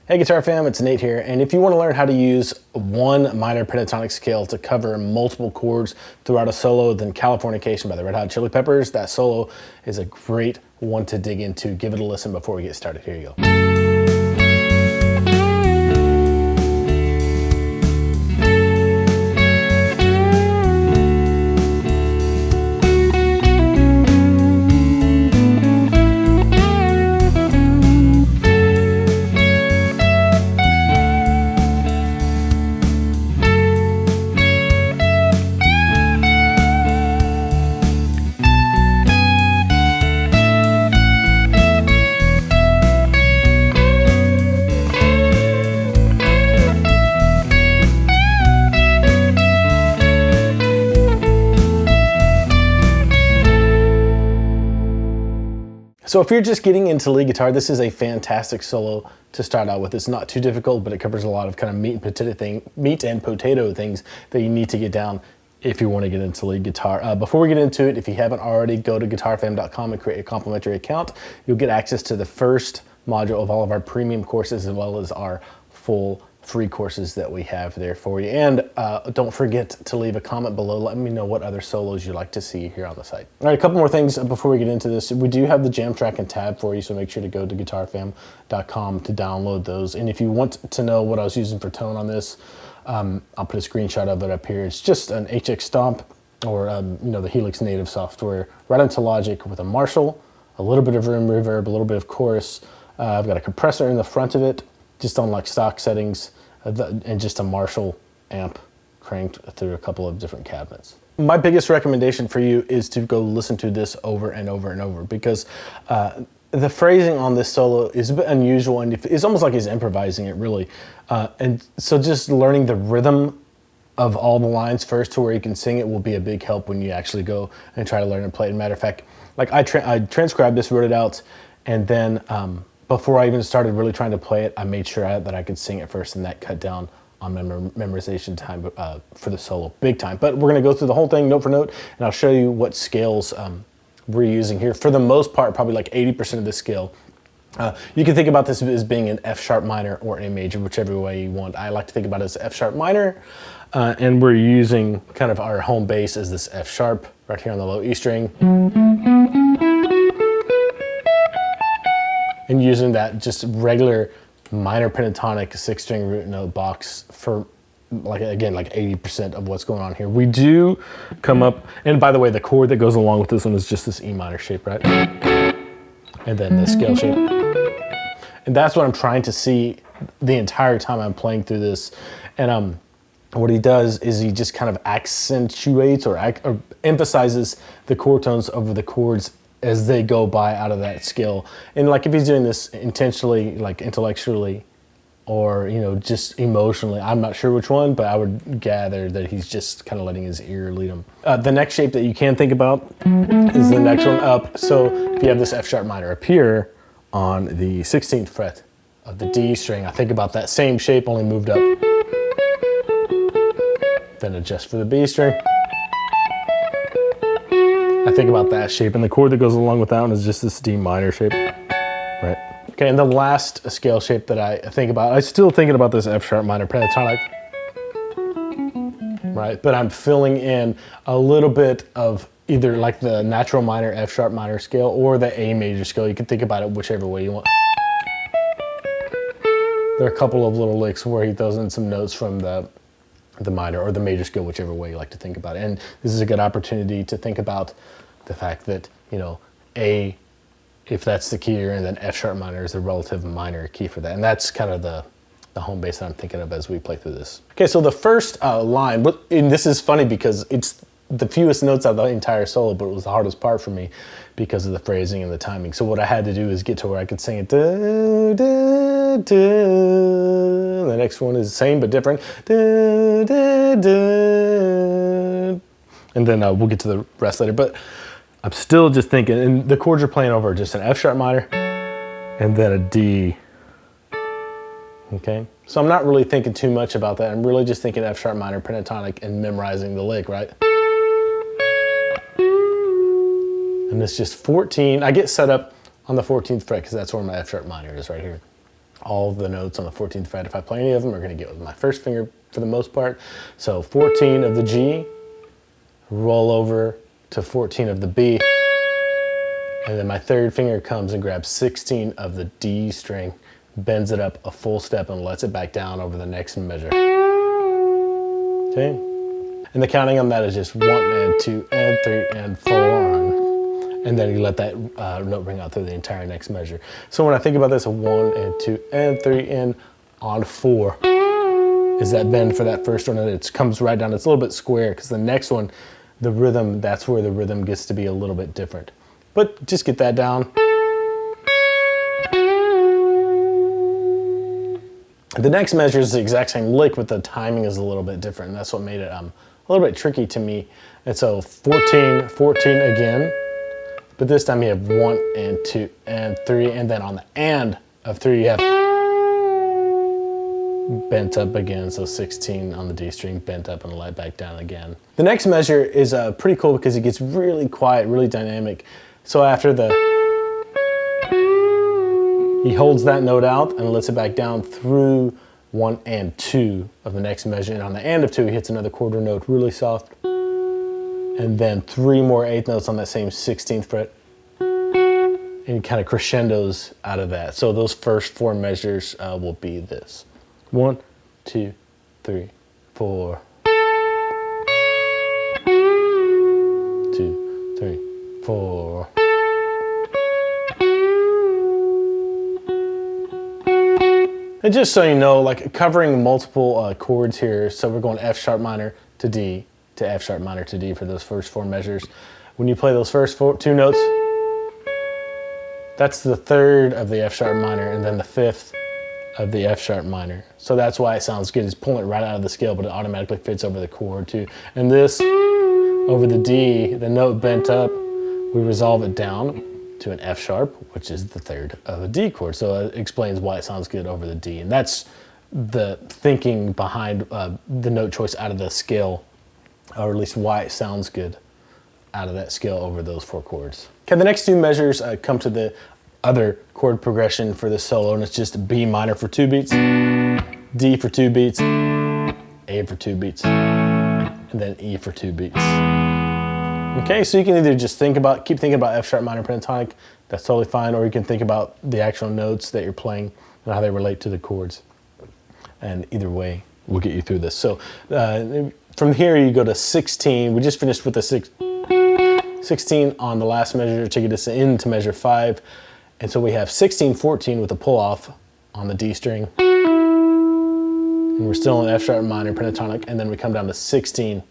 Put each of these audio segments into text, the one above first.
Hey Guitar fam, it's Nate here, and if you want to learn how to use one minor pentatonic scale to cover multiple chords throughout a solo, then Californication by the Red Hot Chili Peppers, that solo is a great one to dig into. Give it a listen before we get started. Here you go. So if you're just getting into lead guitar, this is a fantastic solo to start out with. It's not too difficult, but it covers a lot of kind of meat and potato things that you need to get down if you want to get into lead guitar. Before we get into it, if you haven't already, go to guitarfam.com and create a complimentary account. You'll get access to the first module of all of our premium courses, as well as our full free courses that we have there for you. And don't forget to leave a comment below. Let me know what other solos you'd like to see here on the site. All right, a couple more things before we get into this. We do have the jam track and tab for you, so make sure to go to guitarfam.com to download those. And if you want to know what I was using for tone on this, I'll put a screenshot of it up here. It's just an HX Stomp or the Helix native software right into Logic with a Marshall, a little bit of room reverb, a little bit of chorus. I've got a compressor in the front of it, just on like stock settings, and just a Marshall amp cranked through a couple of different cabinets. My biggest recommendation for you is to go listen to this over and over and over, because the phrasing on this solo is a bit unusual, and it's almost like he's improvising it, really. And so just learning the rhythm of all the lines first to where you can sing it will be a big help when you actually go and try to learn and play it. Matter of fact, like I transcribed this, wrote it out, and then before I even started really trying to play it, I made sure that I could sing it first, and that cut down on memorization time for the solo, big time. But we're gonna go through the whole thing note for note, and I'll show you what scales we're using here. For the most part, probably like 80% of this scale. You can think about this as being an F sharp minor or A major, whichever way you want. I like to think about it as F sharp minor, and we're using kind of our home base as this F sharp right here on the low E string. And using that just regular minor pentatonic 6-string root note box for like 80% of what's going on here. We do come up, and by the way, the chord that goes along with this one is just this E minor shape, right? And then the scale shape. And that's what I'm trying to see the entire time I'm playing through this. And what he does is he just kind of accentuates or emphasizes the chord tones over the chords as they go by out of that scale. And like if he's doing this intentionally, like intellectually, or just emotionally, I'm not sure which one, but I would gather that he's just kind of letting his ear lead him. The next shape that you can think about is the next one up. So if you have this F sharp minor up here on the 16th fret of the D string, I think about that same shape, only moved up. Then adjust for the B string. I think about that shape, and the chord that goes along with that one is just this D minor shape, right? Okay, and the last scale shape that I think about, I'm still thinking about this F sharp minor pentatonic, right? But I'm filling in a little bit of either like the natural minor F sharp minor scale or the A major scale. You can think about it whichever way you want. There are a couple of little licks where he throws in some notes from the minor or the major scale, whichever way you like to think about it. And this is a good opportunity to think about the fact that, A, if that's the key you're in, then F sharp minor is the relative minor key for that. And that's kind of the home base that I'm thinking of as we play through this. Okay, so the first line, and this is funny because it's the fewest notes of the entire solo, but it was the hardest part for me because of the phrasing and the timing. So what I had to do is get to where I could sing it. Da, da, da. The next one is the same but different. Da, da, da. And then we'll get to the rest later. But I'm still just thinking, and the chords you're playing over are just an F sharp minor and then a D. Okay, so I'm not really thinking too much about that. I'm really just thinking F sharp minor pentatonic and memorizing the lick, right? And it's just 14. I get set up on the 14th fret because that's where my F sharp minor is right here. all of the notes on the 14th fret. If I play any of them, are going to get with my first finger for the most part. So 14 of the G, roll over to 14 of the B, and then my third finger comes and grabs 16 of the D string, bends it up a full step and lets it back down over the next measure. Okay? And the counting on that is just 1 and 2 and 3 and 4. And then you let that note ring out through the entire next measure. So when I think about this, a 1 and 2 and 3 and on 4 is that bend for that first one, and it comes right down. It's a little bit square because the next one, the rhythm, that's where the rhythm gets to be a little bit different. But just get that down. The next measure is the exact same lick, but the timing is a little bit different, and that's what made it a little bit tricky to me. And so 14, 14 again, but this time you have 1 and 2 and 3, and then on the and of 3 you have bent up again, so 16 on the D string, bent up and let back down again. The next measure is pretty cool because it gets really quiet, really dynamic. So after he holds that note out and lets it back down through 1 and 2 of the next measure, and on the and of 2 he hits another quarter note really soft, and then 3 more eighth notes on that same 16th fret, and kind of crescendos out of that. So those first 4 measures will be this: 1, 2, 3, 4, 2, 3, 4. And just so you know, like covering multiple chords here, so we're going F sharp minor to D to F sharp minor to D for those first 4 measures. When you play those first 2 notes, that's the 3rd of the F sharp minor and then the 5th of the F sharp minor. So that's why it sounds good. It's pulling it right out of the scale, but it automatically fits over the chord too. And this, over the D, the note bent up, we resolve it down to an F sharp, which is the 3rd of a D chord. So it explains why it sounds good over the D. And that's the thinking behind the note choice out of the scale, or at least why it sounds good out of that scale over those 4 chords. Okay, the next 2 measures come to the other chord progression for this solo, and it's just B minor for 2 beats, D for 2 beats, A for 2 beats, and then E for 2 beats. Okay, so you can either just keep thinking about F sharp minor pentatonic, that's totally fine, or you can think about the actual notes that you're playing and how they relate to the chords. And either way will get you through this. So from here you go to 16. We just finished with the 16 on the last measure to get us into measure 5. And so we have 16, 14 with a pull off on the D string. And we're still in F sharp minor pentatonic, and then we come down to 16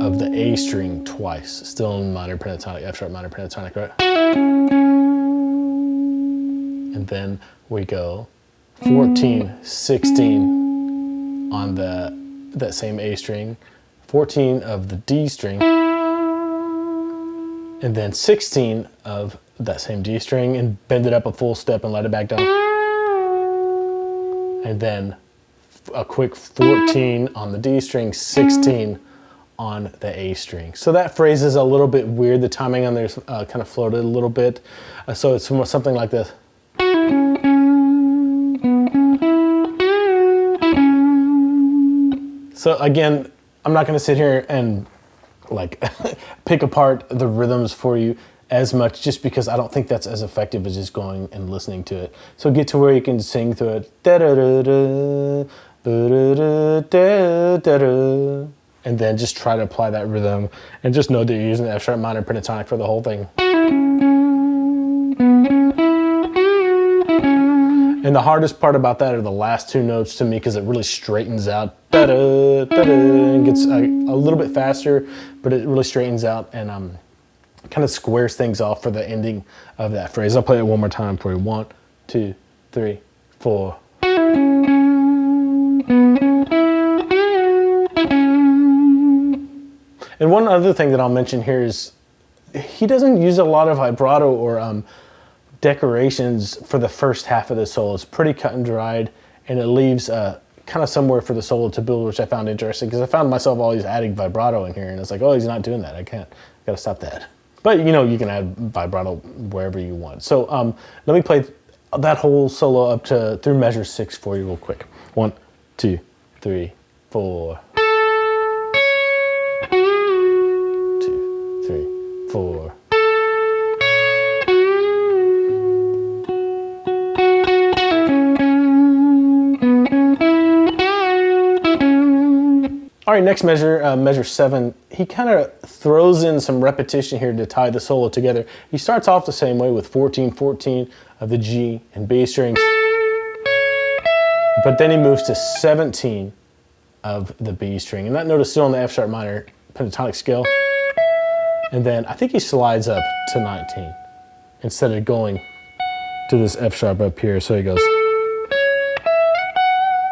of the A string twice, still in minor pentatonic, F sharp minor pentatonic, right? And then we go 14, 16 on that same A string, 14 of the D string, and then 16 of that same D string, and bend it up a full step and let it back down. And then a quick 14 on the D string, 16 on the A string. So that phrase is a little bit weird. The timing on there's kind of floated a little bit. So it's something like this. So again, I'm not gonna sit here and like pick apart the rhythms for you as much, just because I don't think that's as effective as just going and listening to it. So get to where you can sing through it. Da-da-da-da, da-da-da-da-da-da. And then just try to apply that rhythm, and just know that you're using the F sharp minor pentatonic for the whole thing. And the hardest part about that are the last 2 notes to me, because it really straightens out, da-da, da-da, and gets a little bit faster, but it really straightens out and kind of squares things off for the ending of that phrase. I'll play it one more time for you. 1, 2, 3, 4. And one other thing that I'll mention here is he doesn't use a lot of vibrato or decorations for the first half of the solo. It's pretty cut and dried, and it leaves kind of somewhere for the solo to build, which I found interesting, because I found myself always adding vibrato in here, and it's like, oh, he's not doing that. I gotta stop that. But you know, you can add vibrato wherever you want. So let me play that whole solo up to through measure 6 for you real quick. 1, 2, 3, 4. 2, 3, 4. All right, next measure, measure 7. He kind of throws in some repetition here to tie the solo together. He starts off the same way with 14, 14 of the G and B strings, but then he moves to 17 of the B string, and that note is still on the F sharp minor pentatonic scale. And then I think he slides up to 19 instead of going to this F sharp up here. So he goes.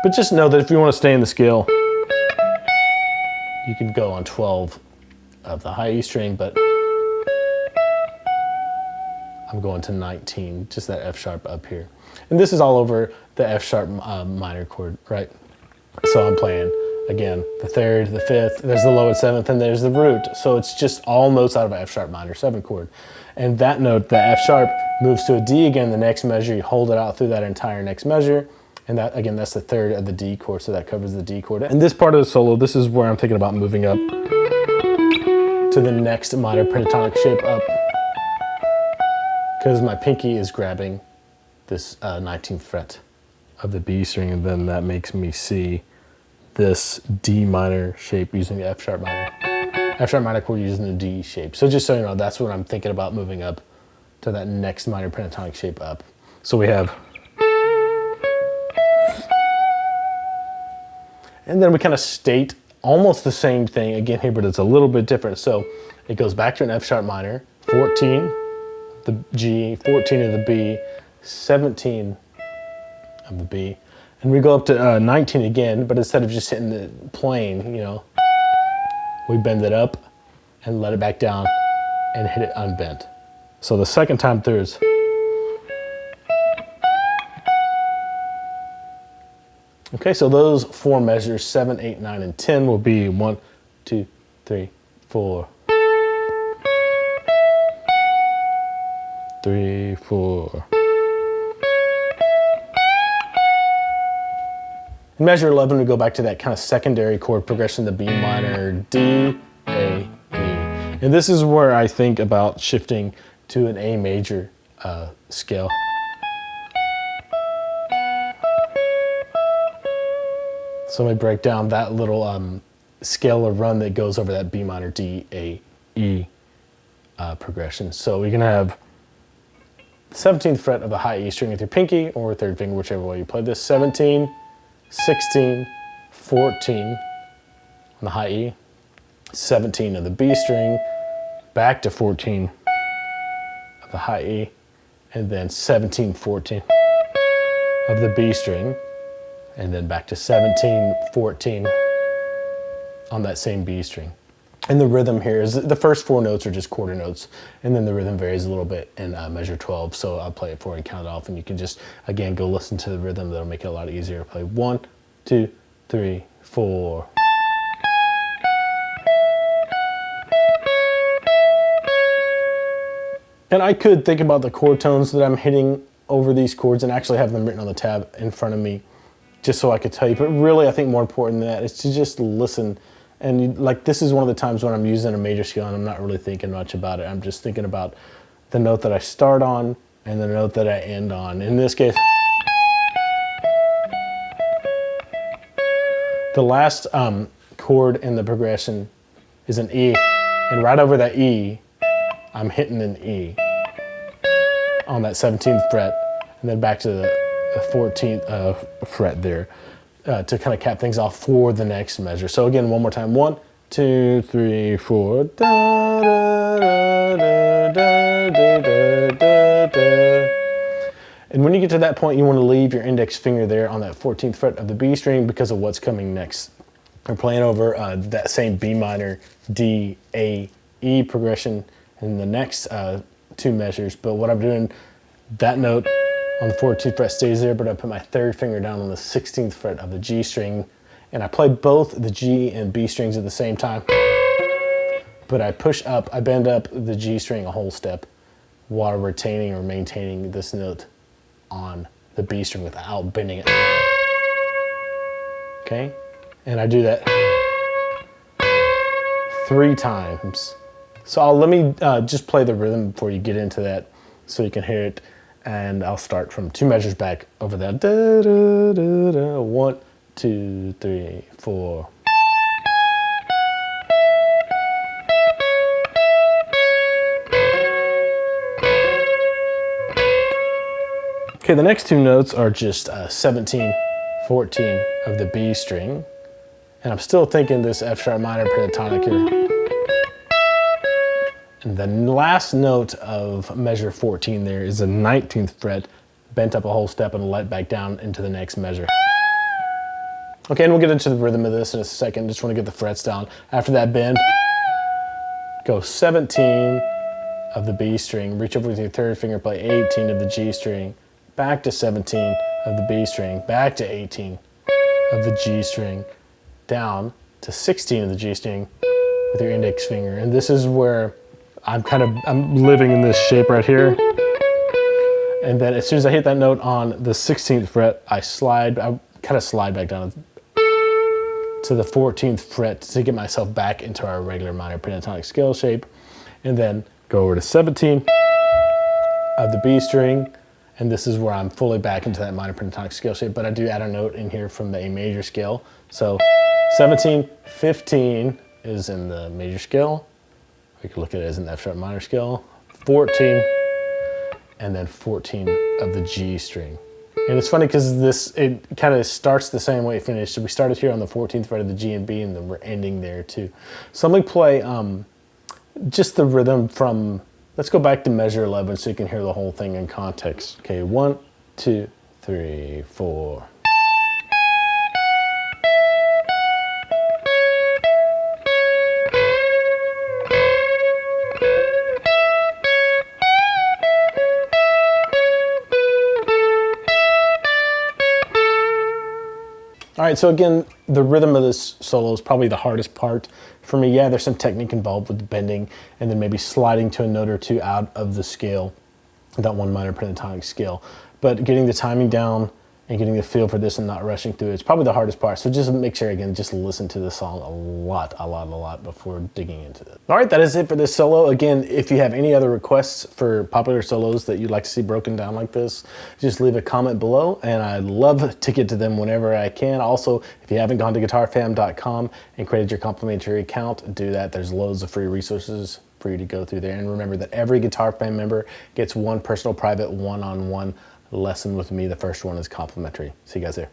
But just know that if you want to stay in the scale, you can go on 12 of the high E string, but I'm going to 19, just that F sharp up here. And this is all over the F sharp minor chord, right? So I'm playing, again, the 3rd, the 5th, there's the low and 7th, and there's the root. So it's just all notes out of an F sharp minor 7 chord. And that note, the F sharp, moves to a D again the next measure. You hold it out through that entire next measure. And that, again, that's the 3rd of the D chord, so that covers the D chord. And this part of the solo, this is where I'm thinking about moving up to the next minor pentatonic shape up, because my pinky is grabbing this 19th fret of the B string, and then that makes me see this D minor shape using the F sharp minor chord using the D shape. So just so you know, that's what I'm thinking about moving up to that next minor pentatonic shape up. So we have. And then we kind of state almost the same thing again here, but it's a little bit different. So it goes back to an F sharp minor, 14, the G, 14 of the B, 17 of the B. And we go up to 19 again, but instead of just hitting the plane, you know, we bend it up and let it back down and hit it unbent. So the second time through is. Okay, so those 4 measures, 7, 8, 9, and 10 will be 1, 2, 3, 4. 3, 4. In measure 11, we go back to that kind of secondary chord progression, the B minor, D, A, E. And this is where I think about shifting to an A major scale. So let me break down that little scalar run that goes over that B minor, D, A, E progression. So we can have the 17th fret of the high E string with your pinky or 3rd finger, whichever way you play this. 17, 16, 14 on the high E, 17 of the B string, back to 14 of the high E, and then 17, 14 of the B string, and then back to 17, 14 on that same B string. And the rhythm here is, the first 4 notes are just quarter notes, and then the rhythm varies a little bit in measure 12, so I'll play it for you and count it off, and you can just, again, go listen to the rhythm. That'll make it a lot easier to play. 1, 2, 3, 4. And I could think about the chord tones that I'm hitting over these chords and actually have them written on the tab in front of me, just so I could tell you. But really, I think more important than that is to just listen. And like, this is one of the times when I'm using a major scale and I'm not really thinking much about it. I'm just thinking about the note that I start on and the note that I end on. In this case, the last chord in the progression is an E, and right over that E, I'm hitting an E on that 17th fret, and then back to the 14th fret there to kind of cap things off for the next measure. So again, one more time. 1, 2, 3, 4. Da, da, da, da, da, da, da, da. And when you get to that point, you want to leave your index finger there on that 14th fret of the B string because of what's coming next. We're playing over that same B minor, D, A, E progression in the next 2 measures. But what I'm doing, that note on the 14th fret stays there, but I put my 3rd finger down on the 16th fret of the G string, and I play both the G and B strings at the same time. But I push up, I bend up the G string a whole step while retaining or maintaining this note on the B string without bending it. Okay, and I do that 3 times. So let me just play the rhythm before you get into that so you can hear it. And I'll start from 2 measures back over that. Da, da, da, da. 1, 2, 3, 4. Okay, the next 2 notes are just 17, 14 of the B string. And I'm still thinking this F sharp minor pentatonic here. And the last note of measure 14 there is the 19th fret, bent up a whole step and let back down into the next measure. Okay, and we'll get into the rhythm of this in a second. Just want to get the frets down. After that bend, go 17 of the B string, reach over with your 3rd finger, play 18 of the G string, back to 17 of the B string, back to 18 of the G string, down to 16 of the G string with your index finger. And this is where I'm living in this shape right here. And then as soon as I hit that note on the 16th fret, I kind of slide back down to the 14th fret to get myself back into our regular minor pentatonic scale shape. And then go over to 17 of the B string. And this is where I'm fully back into that minor pentatonic scale shape, but I do add a note in here from the A major scale. So 17, 15 is in the major scale. We could look at it as an F sharp minor scale. 14, and then 14 of the G string. And it's funny because it kind of starts the same way it finished. So we started here on the 14th fret of the G and B, and then we're ending there too. So let me play just the rhythm from, let's go back to measure 11 so you can hear the whole thing in context. Okay, 1, 2, 3, 4. All right, so again, the rhythm of this solo is probably the hardest part for me. Yeah, there's some technique involved with bending and then maybe sliding to a note or 2 out of the scale, that 1 minor pentatonic scale. But getting the timing down and getting the feel for this and not rushing through it's probably the hardest part. So just make sure, again, just listen to the song a lot before digging into it. All right, that is it for this solo. Again, if you have any other requests for popular solos that you'd like to see broken down like this, just leave a comment below and I'd love to get to them whenever I can. Also, if you haven't gone to guitarfam.com and created your complimentary account, do that. There's loads of free resources for you to go through there. And remember that every Guitar Fam member gets one personal private one-on-one lesson with me. The first one is complimentary. See you guys there.